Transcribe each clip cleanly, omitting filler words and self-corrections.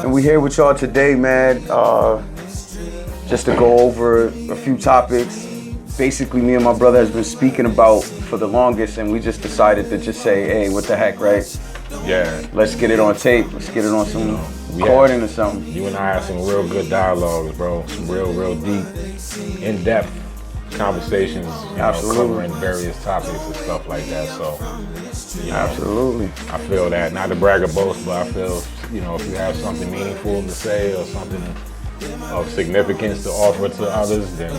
And we here with y'all today, man, just to go over a few topics. Basically, me and my brother has been speaking about for the longest, and we just decided to just say, hey, what the heck, right? Yeah. Let's get it on tape. Let's get it on some recording or something. You and I had some real good dialogues, bro. Some real deep, in-depth conversations, covering various topics and stuff like that. So, Absolutely. I feel that, not to brag or boast, but I feel, if you have something meaningful to say or something of significance to offer to others, then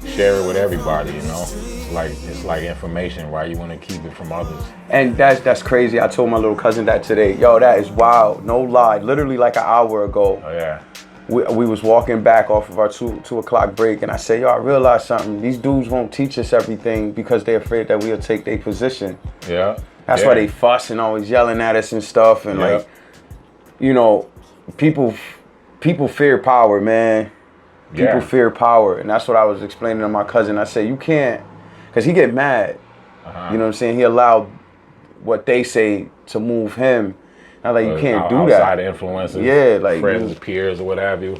share it with everybody, It's like information, right? You want to keep it from others. And that's crazy. I told my little cousin that today. Yo, that is wild. No lie. Literally like an hour ago. Oh, yeah. We was walking back off of our 2 o'clock break, and I said, yo, I realized something. These dudes won't teach us everything because they're afraid that we'll take their position. Yeah. That's why they fuss and always yelling at us and stuff. And people fear power, man. People fear power. And that's what I was explaining to my cousin. I said, you can't, because he get mad. You know what I'm saying? He allowed what they say to move him. I was like, you can't do that. Outside influences. Yeah, like friends, peers, or what have you.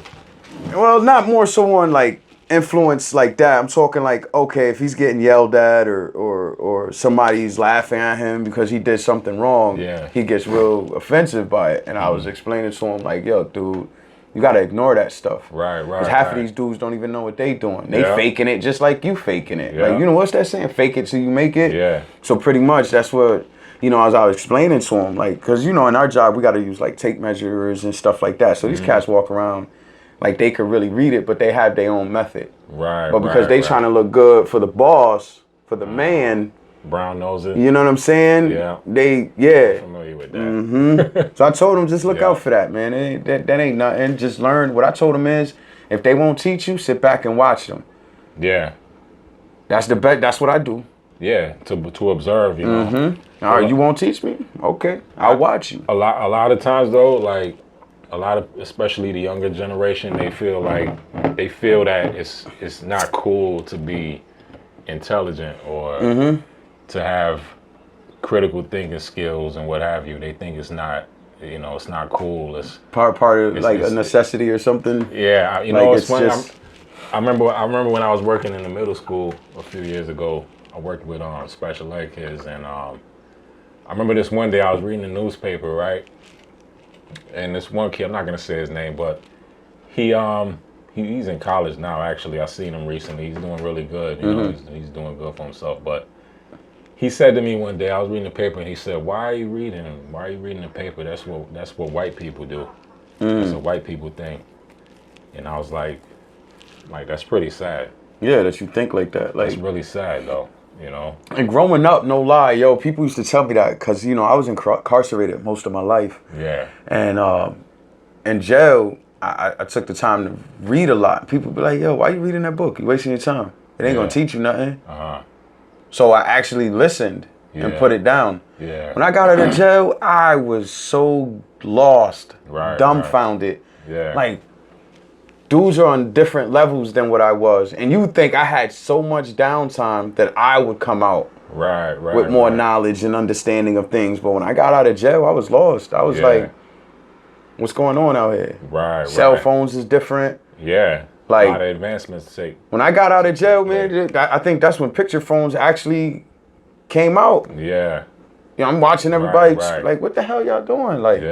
Well, not more so on like influence like that. I'm talking like, okay, if he's getting yelled at or somebody's laughing at him because he did something wrong, he gets real offensive by it. And I was explaining to him like, yo, dude, you gotta ignore that stuff. Right. Because half of these dudes don't even know what they doing. They faking it just like you faking it. Like, what's that saying? Fake it till you make it. Yeah. So pretty much that's what, as I was explaining to him, like, because, in our job, we got to use, like, tape measures and stuff like that. So these cats walk around like they could really read it, but they have their own method. Right, But because they trying to look good for the boss, for the man. Brown noses. You know what I'm saying? Yeah. I'm familiar with that. So I told them, just look out for that, man. That ain't nothing. Just learn. What I told them is, if they won't teach you, sit back and watch them. Yeah. That's the best. That's what I do. Yeah, to observe, All right, you won't teach me? Okay, I'll watch you. A lot of times though, like especially the younger generation, they feel that it's not cool to be intelligent or to have critical thinking skills and what have you. They think it's not, it's not cool. It's part of like a necessity or something. Yeah, it's funny. just. I remember when I was working in the middle school a few years ago. I worked with special ed kids, and I remember this one day I was reading the newspaper, right? And this one kid, I'm not gonna say his name, but he's in college now. Actually, I seen him recently. He's doing really good. He's doing good for himself. But he said to me one day, I was reading the paper, and he said, "Why are you reading? Why are you reading the paper? That's what white people do. It's a white people thing." And I was like, that's pretty sad. Yeah, that you think like that. Like, it's really sad though. And growing up, no lie, yo, people used to tell me that because, I was incarcerated most of my life. Yeah. And in jail, I took the time to read a lot. People be like, yo, why you reading that book? You wasting your time. It ain't going to teach you nothing. So I actually listened and put it down. Yeah. When I got out of jail, I was so lost, dumbfounded. Yeah. Like, dudes are on different levels than what I was. And you think I had so much downtime that I would come out with more knowledge and understanding of things. But when I got out of jail, I was lost. I was like, what's going on out here? Cell phones is different. Yeah. Like, a lot of advancements to take. When I got out of jail, man, I think that's when picture phones actually came out. Yeah. I'm watching everybody like, what the hell y'all doing? Like,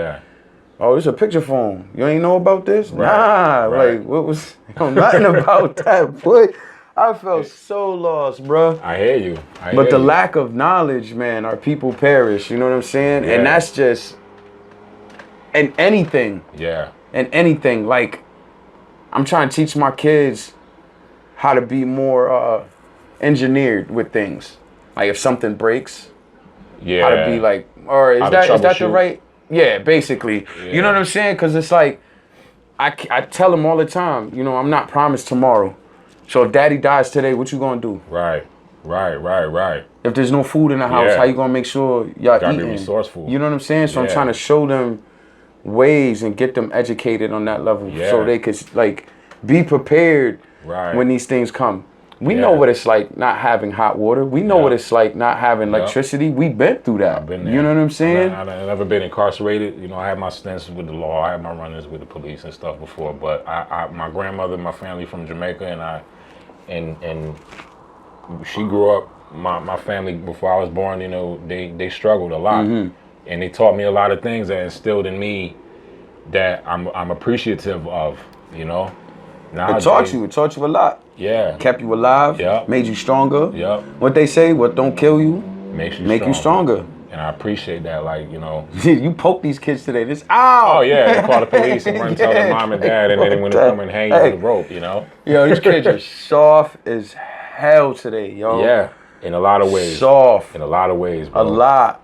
oh, it's a picture phone. You ain't know about this? Like, what was, nothing about that, boy. I felt so lost, bro. I hear you. But the lack of knowledge, man, our people perish. You know what I'm saying? Yeah. And that's just, and anything. Yeah. And anything. Like, I'm trying to teach my kids how to be more engineered with things. Like, if something breaks, how to be like, or is that the right? Yeah, basically. Yeah. You know what I'm saying? Because it's like, I tell them all the time, I'm not promised tomorrow. So if daddy dies today, what you gonna do? Right. If there's no food in the house, how you gonna make sure y'all eating? Gotta be resourceful. You know what I'm saying? So I'm trying to show them ways and get them educated on that level so they could, like, be prepared when these things come. We know what it's like not having hot water. We know what it's like not having electricity. We've been through that. I've been there. You know what I'm saying? I've never been incarcerated. You know, I had my stints with the law. I had my run-ins with the police and stuff before. But my grandmother, my family from Jamaica, and she grew up. My family before I was born, you know, they struggled a lot, and they taught me a lot of things that instilled in me that I'm appreciative of. You know, nowadays, It taught you a lot. Yeah. Kept you alive. Yeah. Made you stronger. Yeah. What they say, what don't kill you, make you stronger. And I appreciate that, like, you know. You poke these kids today. This ow. Oh yeah, they call the police and run tell their mom and dad, and then when they come and hang you on the rope, you know. Yo, these kids are soft as hell today, yo. Yeah, in a lot of ways. Soft. In a lot of ways, bro. A lot.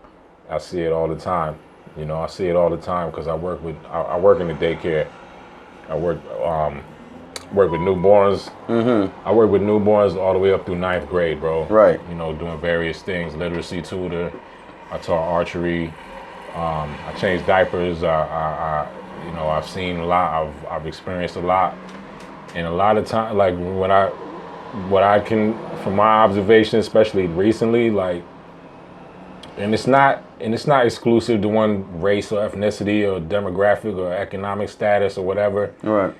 I see it all the time. You know, I see it all the time because I work in the daycare. I work with newborns. I work with newborns all the way up through 9th grade, bro. Right. You know, doing various things, literacy tutor. I taught archery. I changed diapers. You know, I've seen a lot. I've experienced a lot, and a lot of time, like what I can, from my observation, especially recently, like, and it's not exclusive to one race or ethnicity or demographic or economic status or whatever. Right.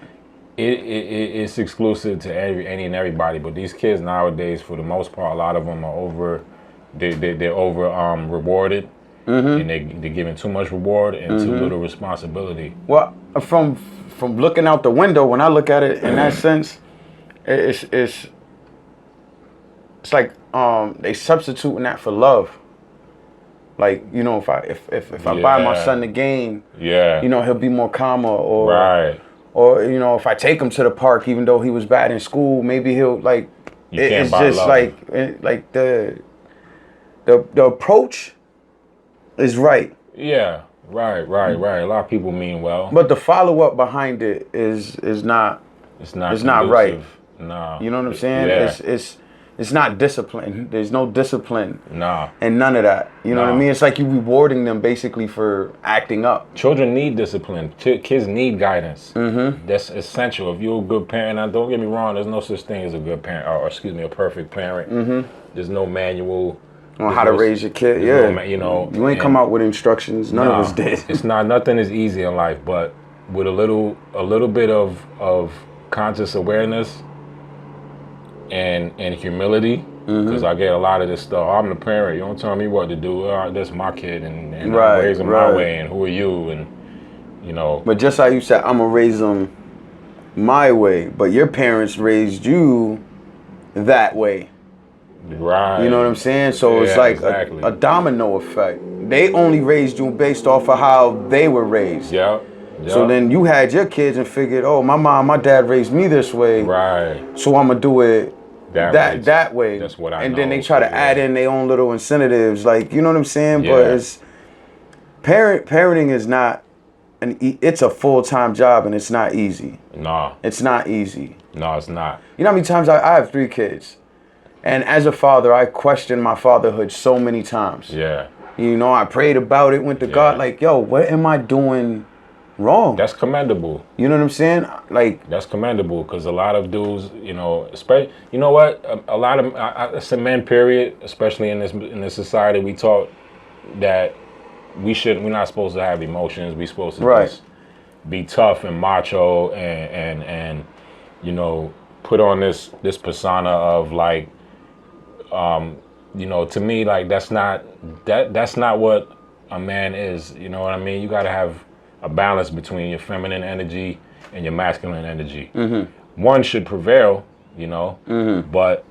It's exclusive to any and everybody. But these kids nowadays, for the most part, a lot of them are they're over rewarded, and they're given too much reward and too little responsibility. Well, from looking out the window, when I look at it in that sense, it's like they substituting that for love. Like, you know, if I buy my son the game, you know, he'll be more calmer, or right. Or, you know, if I take him to the park, even though he was bad in school, maybe he'll like. It's just like the approach is right. Yeah, right. A lot of people mean well, but the follow up behind it is not. It's not right. No. You know what I'm saying? Yeah. It's not discipline. There's no discipline. Nah. And none of that. You know what I mean? It's like you rewarding them basically for acting up. Children need discipline. Kids need guidance. That's essential. If you're a good parent, now don't get me wrong, there's no such thing as a good parent, or excuse me, a perfect parent. There's no manual on how to raise your kid. Yeah. You know, you ain't come out with instructions. None of us did. It's not, nothing is easy in life, but with a little bit of conscious awareness and humility, because I get a lot of this stuff. I'm the parent. You don't tell me what to do. That's my kid, and I'm raising my way. And who are you? And you know. But just how you said, I'm gonna raise them my way. But your parents raised you that way. Right. You know what I'm saying? So it's like a domino effect. They only raised you based off of how they were raised. Yeah. So then you had your kids and figured, oh, my dad raised me this way. Right. So I'm gonna do it that way. That's what I know. And then they try to add in their own little incentives, like, you know what I'm saying? Yeah. But it's parenting is not it's a full-time job, and it's not easy. Nah. It's not easy. No, it's not. You know how many times I have 3 kids, and as a father, I questioned my fatherhood so many times. Yeah. You know, I prayed about it, went to God, like, yo, what am I doing wrong? That's commendable. You know what I'm saying? Like, that's commendable, because a lot of dudes, you know, especially, you know what, a lot of it's a men period, especially in this society, we taught that we're not supposed to have emotions. We're supposed to just be tough and macho and you know, put on this persona of like, you know, to me, like, that's not what a man is. You know what I mean? You got to have a balance between your feminine energy and your masculine energy. One should prevail, you know. But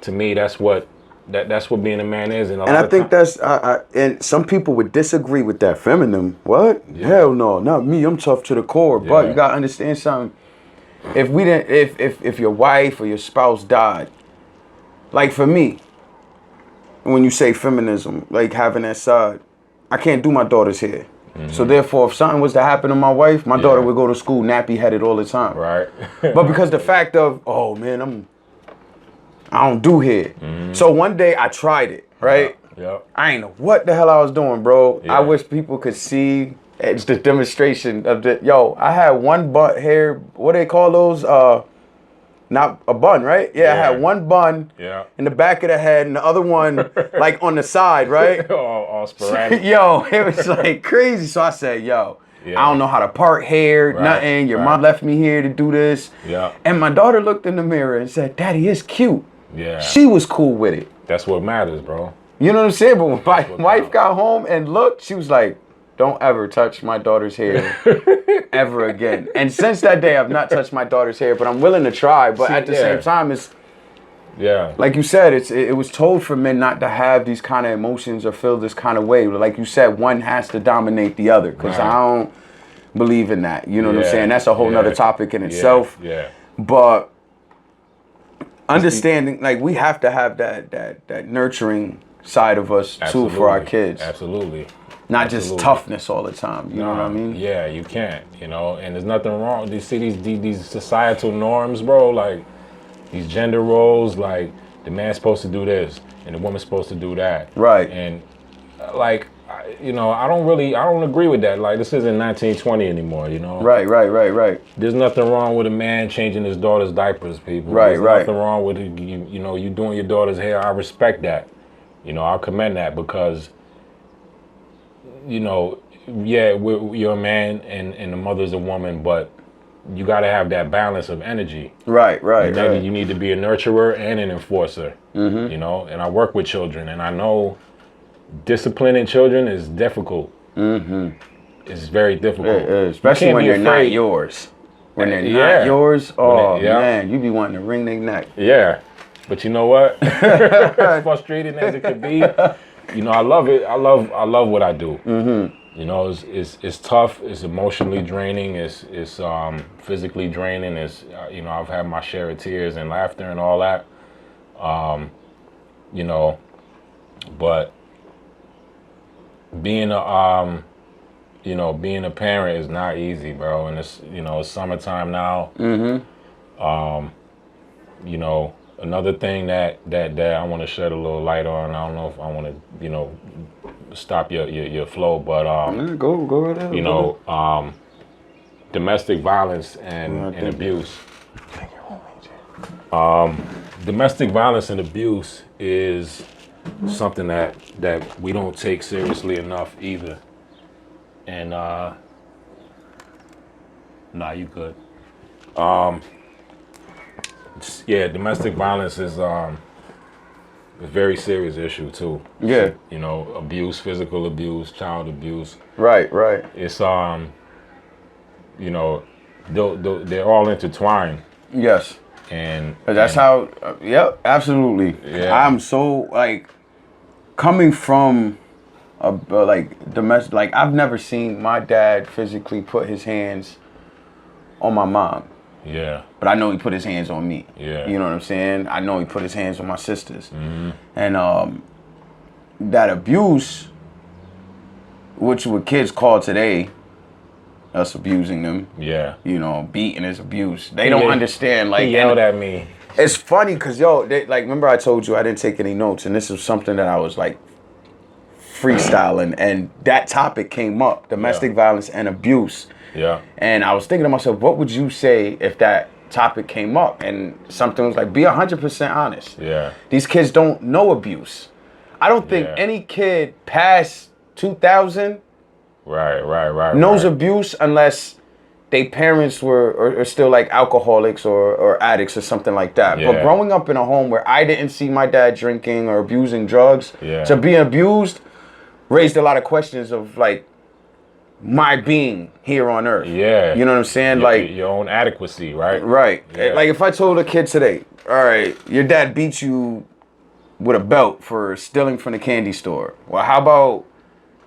to me, that's what being a man is. And I think that's and some people would disagree with that. Feminine? What? Yeah. Hell no, not me. I'm tough to the core. Yeah. But you gotta understand something. If we didn't, if your wife or your spouse died, like for me, when you say feminism, like having that side, I can't do my daughter's hair. So therefore, if something was to happen to my wife, my daughter would go to school nappy headed all the time. Right. But because the fact of, oh man, I don't do hair. So one day I tried it, right? Yep. I ain't know what the hell I was doing, bro. Yeah. I wish people could see. It's the demonstration of the, I had one butt hair, what do they call those? not a bun, right? Yeah, I had one bun in the back of the head and the other one like on the side, right? all sporadic. Yo, it was like crazy. So I said, yo, I don't know how to part hair, nothing. Your mom left me here to do this. Yeah. And my daughter looked in the mirror and said, Daddy, it's cute. Yeah. She was cool with it. That's what matters, bro. You know what I'm saying? But when my wife got home and looked, she was like, don't ever touch my daughter's hair ever again. And since that day, I've not touched my daughter's hair, but I'm willing to try. But at the same time, it's, like you said, it was told for men not to have these kind of emotions or feel this kind of way. Like you said, one has to dominate the other, because I don't believe in that. You know what I'm saying? That's a whole nother topic in itself. Yeah. But understanding, like, we have to have that nurturing side of us too for our kids. Absolutely. Not just toughness all the time. You know what I mean? Yeah, you can't. You know, and there's nothing wrong. You see these societal norms, bro. Like these gender roles. Like the man's supposed to do this and the woman's supposed to do that. Right. And like, you know, I don't agree with that. Like this isn't 1920 anymore. You know. Right. There's nothing wrong with a man changing his daughter's diapers, people. There's nothing wrong with you know, you doing your daughter's hair. I respect that. You know, I'll commend that because, you know, you're a man and the mother's a woman, but you got to have that balance of energy. Right. You need to be a nurturer and an enforcer, you know, and I work with children and I know disciplining children is difficult. It's very difficult. Especially when they're not yours. When they're not yours, man, you be wanting to wring their neck. Yeah. But you know what? As frustrating as it could be, you know, I love it. I love what I do. You know, it's tough. It's emotionally draining. It's physically draining. It's you know, I've had my share of tears and laughter and all that. You know, but being a being a parent is not easy, bro. And it's, you know, it's summertime now. You know, another thing that I want to shed a little light on. I don't know if I want to, you know, stop your flow, but go right ahead. You know, domestic violence and abuse. Domestic violence and abuse is something that we don't take seriously enough either. And nah, you good. Yeah, domestic violence is a very serious issue too. Yeah. You know, abuse, physical abuse, child abuse. Right. It's you know, they're all intertwined. Yes. And that's how. Yep. Absolutely. Yeah. I'm so like coming from a like domestic. Like I've never seen my dad physically put his hands on my mom. Yeah. But I know he put his hands on me. Yeah. You know what I'm saying? I know he put his hands on my sisters. And that abuse, which what kids call today, us abusing them. Yeah. You know, beating is abuse. They don't understand. Like, he yelled at me. It's funny because, like, remember I told you I didn't take any notes, and this is something that I was, like, freestyling, and that topic came up, domestic violence and abuse. Yeah. And I was thinking to myself, what would you say if that topic came up? And something was like, be 100% honest. Yeah. These kids don't know abuse. I don't think any kid past 2000 knows abuse unless their parents were or still like alcoholics or addicts or something like that. Yeah. But growing up in a home where I didn't see my dad drinking or abusing drugs, to be abused raised a lot of questions of like my being here on earth. Yeah. You know what I'm saying? Like your own adequacy, right? Right. Yeah. Like if I told a kid today, all right, your dad beat you with a belt for stealing from the candy store. Well, how about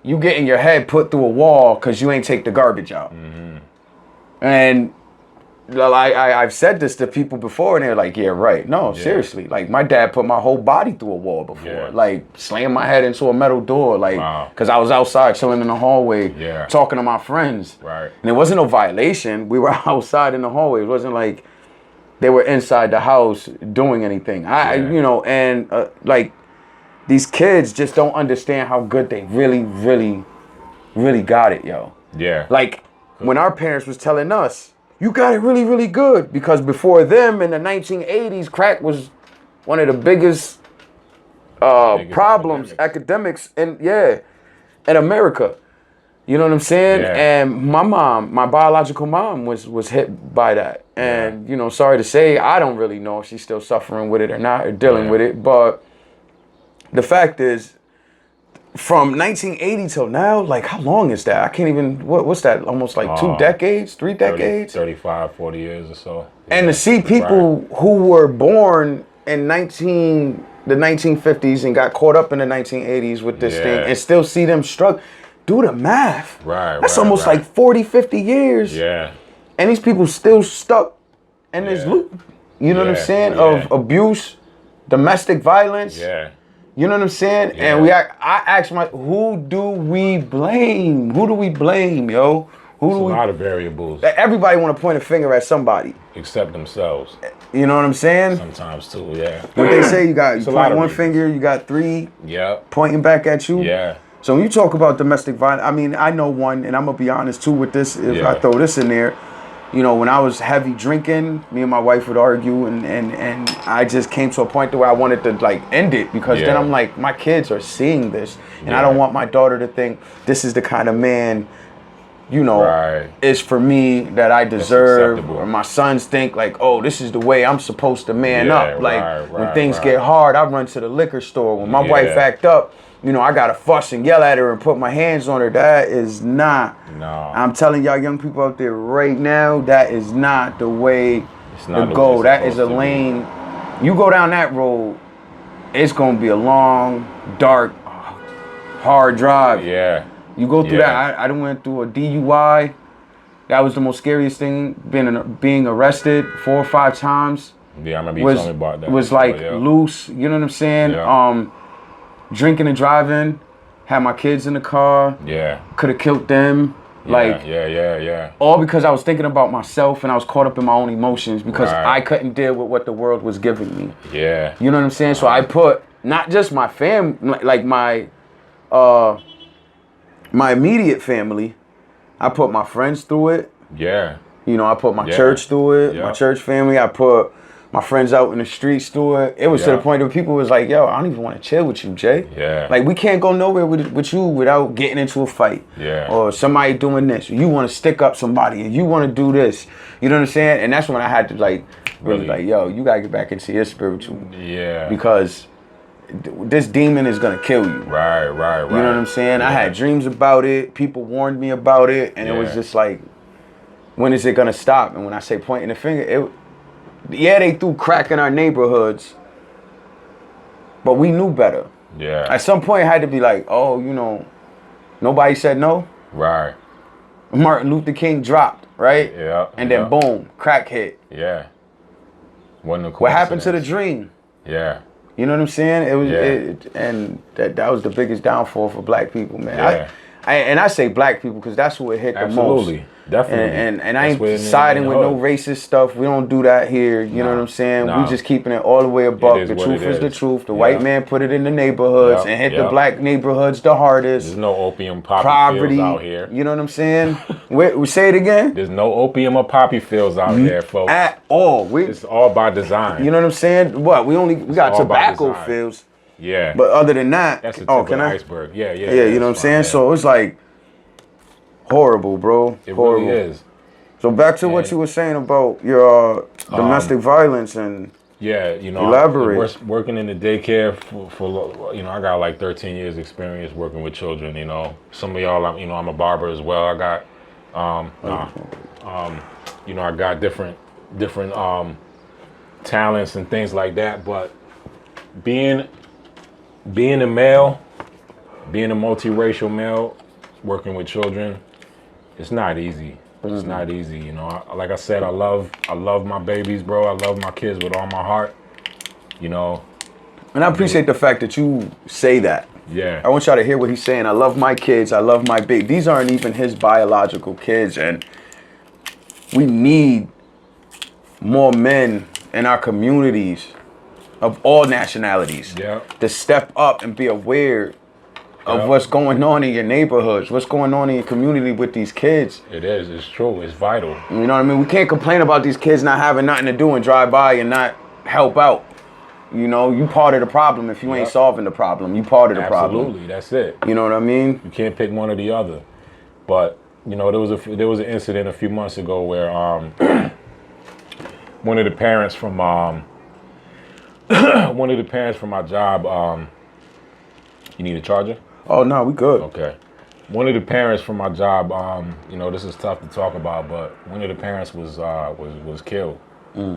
you getting your head put through a wall because you ain't take the garbage out? And I've said this to people before, and they're like, yeah, right. No, seriously. Like, my dad put my whole body through a wall before. Yeah. Like, slammed my head into a metal door, like, because I was outside chilling in the hallway, talking to my friends. Right. And it wasn't no violation. We were outside in the hallway. It wasn't like they were inside the house doing anything. You know, and, like, these kids just don't understand how good they really, really, really got it, yo. Yeah. Like, when our parents was telling us, you got it really, really good. Because before them in the 1980s, crack was one of the biggest problems, academics, in America. You know what I'm saying? Yeah. And my biological mom was hit by that. And, you know, sorry to say, I don't really know if she's still suffering with it or not, or dealing with it. But the fact is, from 1980 till now, like, how long is that? I can't even, what's that? Almost like 2 decades, 3 decades? 35, 40 years or so. And to see people who were born in the 1950s and got caught up in the 1980s with this thing and still see them struggle. Do the math. That's almost like 40, 50 years. Yeah. And these people still stuck in this loop. You know what I'm saying? Of abuse, domestic violence. Yeah. You know what I'm saying? Yeah. And I asked who do we blame? Who do we blame, yo? A lot of variables. Everybody want to point a finger at somebody. Except themselves. You know what I'm saying? Sometimes too, yeah. What they say, you point one finger, you got 3 pointing back at you. Yeah. So when you talk about domestic violence, I mean, I know one, and I'm going to be honest too with this, if I throw this in there. You know, when I was heavy drinking, me and my wife would argue, and I just came to a point where I wanted to, like, end it, because then I'm like, my kids are seeing this, and I don't want my daughter to think this is the kind of man, you know, is for me that I deserve, or my sons think like, oh, this is the way I'm supposed to man up. Like, when things get hard, I run to the liquor store. When my wife act up, you know, I gotta fuss and yell at her and put my hands on her. That is not. No. I'm telling y'all young people out there right now, that is not the way to go. That is a lane. You go down that road, it's gonna be a long, dark, hard drive. Yeah. You go through that. I done went through a DUI. That was the most scariest thing. Being arrested 4 or 5 times. Yeah, I remember you telling me about that. Was like loose. You know what I'm saying? Yeah. Drinking and driving. Had my kids in the car. Yeah. Could have killed them. Yeah, like yeah. All because I was thinking about myself and I was caught up in my own emotions because I couldn't deal with what the world was giving me. Yeah. You know what I'm saying? So I put not just my like my immediate family, I put my friends through it. Yeah. You know, I put my church through it, my church family. I put my friends out in the streets through it. It was to the point where people was like, yo, I don't even want to chill with you, Jay. Yeah. Like, we can't go nowhere with you without getting into a fight. Yeah. Or somebody doing this. Or you want to stick up somebody and you want to do this. You know what I'm saying? And that's when I had to, like, really like, yo, you got to get back into your spiritual. Yeah. Because this demon is going to kill you. Right. You know what I'm saying? I had dreams about it. People warned me about it. And it was just like, when is it going to stop? And when I say pointing the finger, they threw crack in our neighborhoods, but we knew better. Yeah. At some point, it had to be like, oh, you know, nobody said no. Right. Martin Luther King dropped, right? Yeah. And then boom, crack hit. Yeah. What happened to the dream? Yeah. You know what I'm saying? It was, and that was the biggest downfall for black people, man. Yeah. I say black people because that's who it hit the most. Absolutely. Definitely. And I ain't siding with no racist stuff. We don't do that here. You know what I'm saying? We just keeping it all the way above. The truth is the truth. The white man put it in the neighborhoods and hit the black neighborhoods the hardest. There's no opium poppy fields out here. You know what I'm saying? we say it again. There's no opium or poppy fields out here, folks. At all. It's all by design. You know what I'm saying? What? We got tobacco fields. Yeah. But other than that, that's the tip of the iceberg. Yeah. You know what I'm saying? Yeah. So it's like horrible, bro. It horrible. really is. So back to what you were saying about your domestic violence and you know, elaborate. Working in the daycare for you know, I got like 13 years experience working with children. You know, some of y'all, you know, I'm a barber as well. I got, you know, I got different talents and things like that. But being a male, being a multiracial male, working with children, it's not easy. It's not easy, you know. Like I said, I love my babies, bro. I love my kids with all my heart, you know. And I appreciate the fact that you say that. Yeah. I want y'all to hear what he's saying. I love my kids. I love my baby. These aren't even his biological kids, and we need more men in our communities of all nationalities to step up and be aware of what's going on in your neighborhoods, what's going on in your community with these kids. It is. It's true. It's vital. You know what I mean? We can't complain about these kids not having nothing to do and drive by and not help out. You know, you part of the problem if you ain't solving the problem. You part of the problem. Absolutely, that's it. You know what I mean? You can't pick one or the other. But you know, there was an incident a few months ago where one of the parents from my job. You need a charger? Oh no, we good. Okay. One of the parents from my job. You know, this is tough to talk about, but one of the parents was killed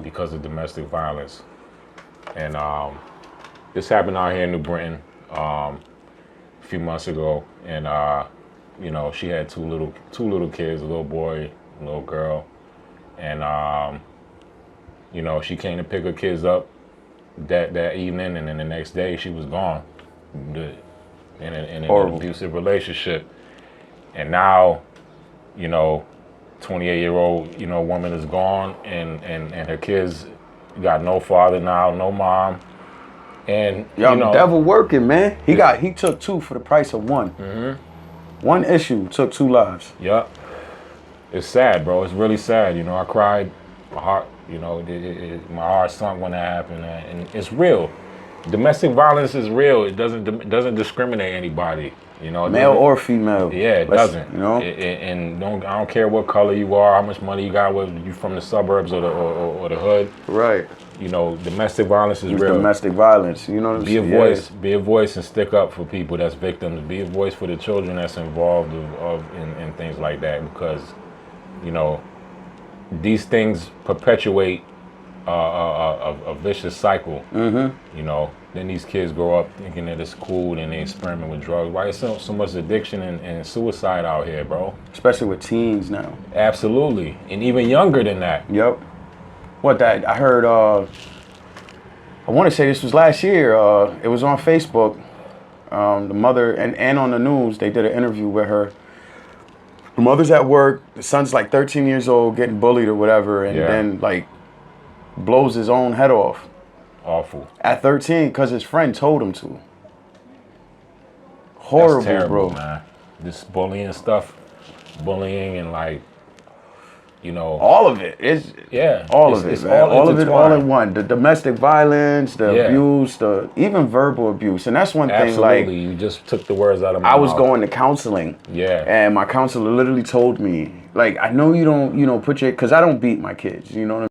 because of domestic violence. And this happened out here in New Britain a few months ago, and you know, she had two little kids, a little boy, a little girl, and you know, she came to pick her kids up that evening, and then the next day she was gone in an abusive relationship. And now, you know, 28-year-old woman is gone, and her kids got no father now, no mom. And yo, the devil working, man. He took two for the price of one. One issue took 2 lives. Yep. It's sad, bro. It's really sad. You know, I cried. My heart, you know, my heart sunk when that happened, and it's real. Domestic violence is real. It doesn't discriminate anybody. You know, male or female. Yeah, it doesn't. You know, and I don't care what color you are, how much money you got, whether you from the suburbs or the hood. Right. You know, domestic violence is real. Domestic violence. You know, be a voice. Be a voice and stick up for people that's victims. Be a voice for the children that's involved in things like that, because, you know, these things perpetuate a vicious cycle. You know, then these kids grow up thinking that it's cool and they experiment with drugs. Why is so much addiction and suicide out here, bro? Especially with teens now. Absolutely, and even younger than that. Yep. What that I heard? I want to say this was last year. It was on Facebook. The mother and on the news, they did an interview with her. The mother's at work. The son's like 13 years old, getting bullied or whatever, and then like blows his own head off. Awful. At 13, because his friend told him to. Horrible, that's terrible, bro. Man. This bullying and like, you know, all of it. It's all of it. It's all of it, all in one. The domestic violence, the abuse, the even verbal abuse, and that's one thing. Like, you just took the words out of my mouth. I was going to counseling. Yeah. And my counselor literally told me, like, I know you don't, put your, because I don't beat my kids. You know what I mean?